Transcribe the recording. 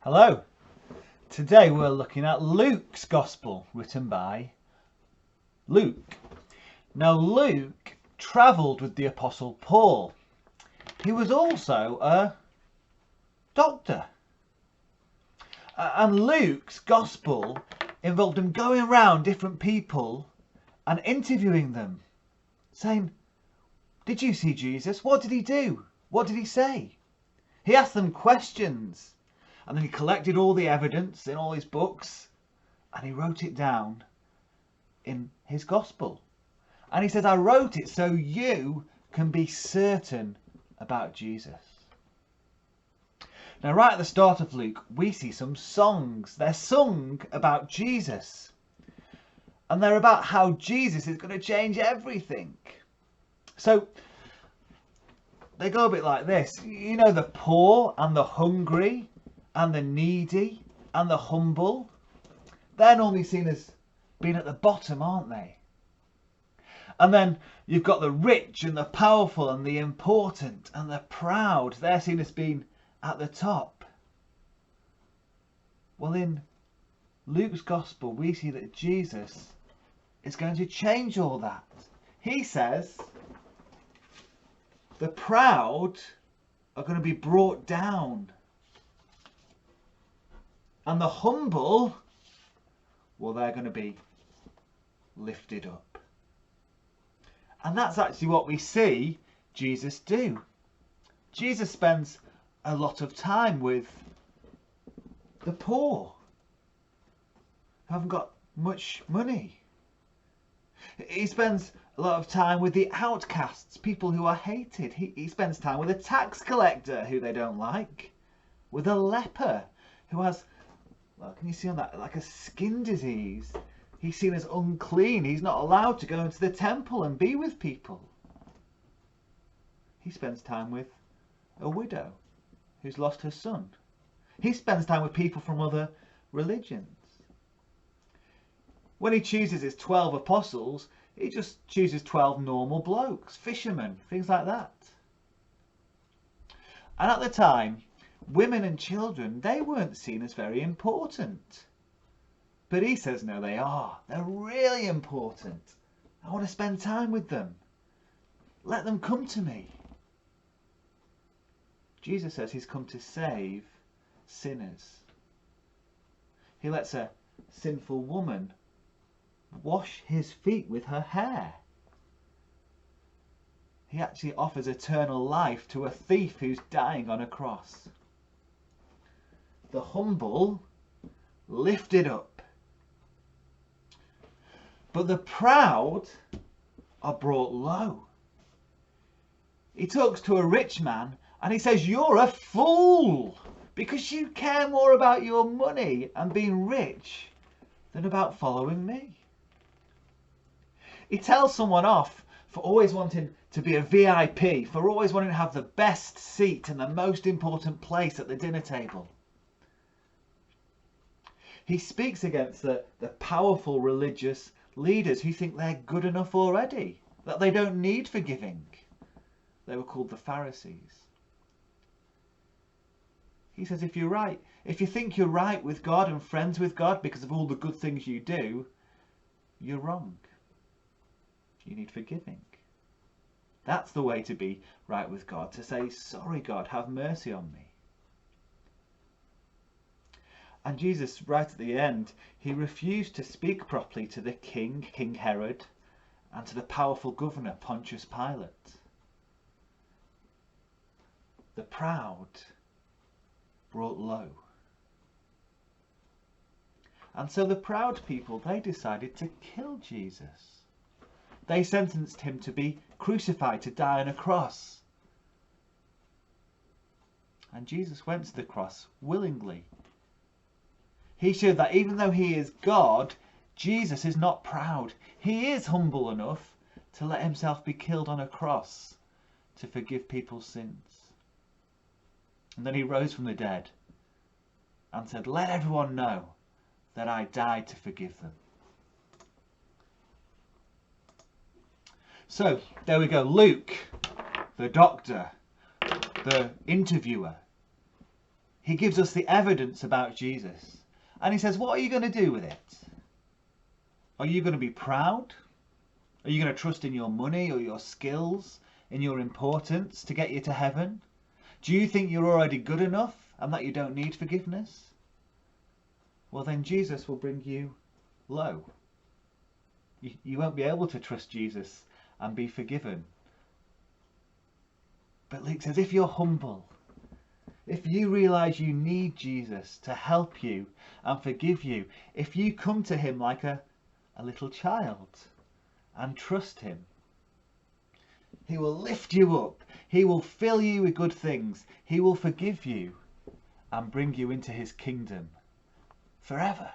Hello. Today we're looking at Luke's Gospel, written by Luke. Now Luke travelled with the Apostle Paul. He was also a doctor. And Luke's Gospel involved him going around different people and interviewing them, saying, "Did you see Jesus? What did he do? What did he say?" He asked them questions. And then he collected all the evidence in all his books and he wrote it down in his gospel. And he says, I wrote it so you can be certain about Jesus. Now, right at the start of Luke, we see some songs. They're sung about Jesus. And they're about how Jesus is going to change everything. So they go a bit like this. You know, the poor and the hungry and the needy and the humble, they're normally seen as being at the bottom, aren't they? And then you've got the rich and the powerful and the important and the proud. They're seen as being at the top. Well, in Luke's Gospel, we see that Jesus is going to change all that. He says the proud are going to be brought down. And the humble, well, they're going to be lifted up. And that's actually what we see Jesus do. Jesus spends a lot of time with the poor, who haven't got much money. He spends a lot of time with the outcasts, people who are hated. He spends time with a tax collector who they don't like, with a leper who has, well, can you see on that, like a skin disease? He's seen as unclean. He's not allowed to go into the temple and be with people. He spends time with a widow who's lost her son. He spends time with people from other religions. When he chooses his 12 apostles, he just chooses 12 normal blokes, fishermen, things like that. And at the time, women and children, they weren't seen as very important. But he says, no, they are. They're really important. I want to spend time with them. Let them come to me. Jesus says he's come to save sinners. He lets a sinful woman wash his feet with her hair. He actually offers eternal life to a thief who's dying on a cross. The humble lifted up, but the proud are brought low. He talks to a rich man and he says, you're a fool because you care more about your money and being rich than about following me. He tells someone off for always wanting to be a VIP, for always wanting to have the best seat and the most important place at the dinner table. He speaks against the powerful religious leaders who think they're good enough already, that they don't need forgiving. They were called the Pharisees. He says, if you think you're right with God and friends with God because of all the good things you do, you're wrong. You need forgiving. That's the way to be right with God, to say, sorry God, have mercy on me. And Jesus, right at the end, he refused to speak properly to the king, King Herod, and to the powerful governor, Pontius Pilate. The proud brought low. And so the proud people, they decided to kill Jesus. They sentenced him to be crucified, to die on a cross. And Jesus went to the cross willingly. He showed that even though he is God, Jesus is not proud. He is humble enough to let himself be killed on a cross to forgive people's sins. And then he rose from the dead and said, let everyone know that I died to forgive them. So there we go. Luke, the doctor, the interviewer, he gives us the evidence about Jesus. And he says, what are you going to do with it? Are you going to be proud? Are you going to trust in your money or your skills, in your importance to get you to heaven? Do you think you're already good enough and that you don't need forgiveness? Well, then Jesus will bring you low. You won't be able to trust Jesus and be forgiven. But Luke says, if you're humble, if you realise you need Jesus to help you and forgive you, if you come to him like a little child and trust him, he will lift you up. He will fill you with good things. He will forgive you and bring you into his kingdom forever.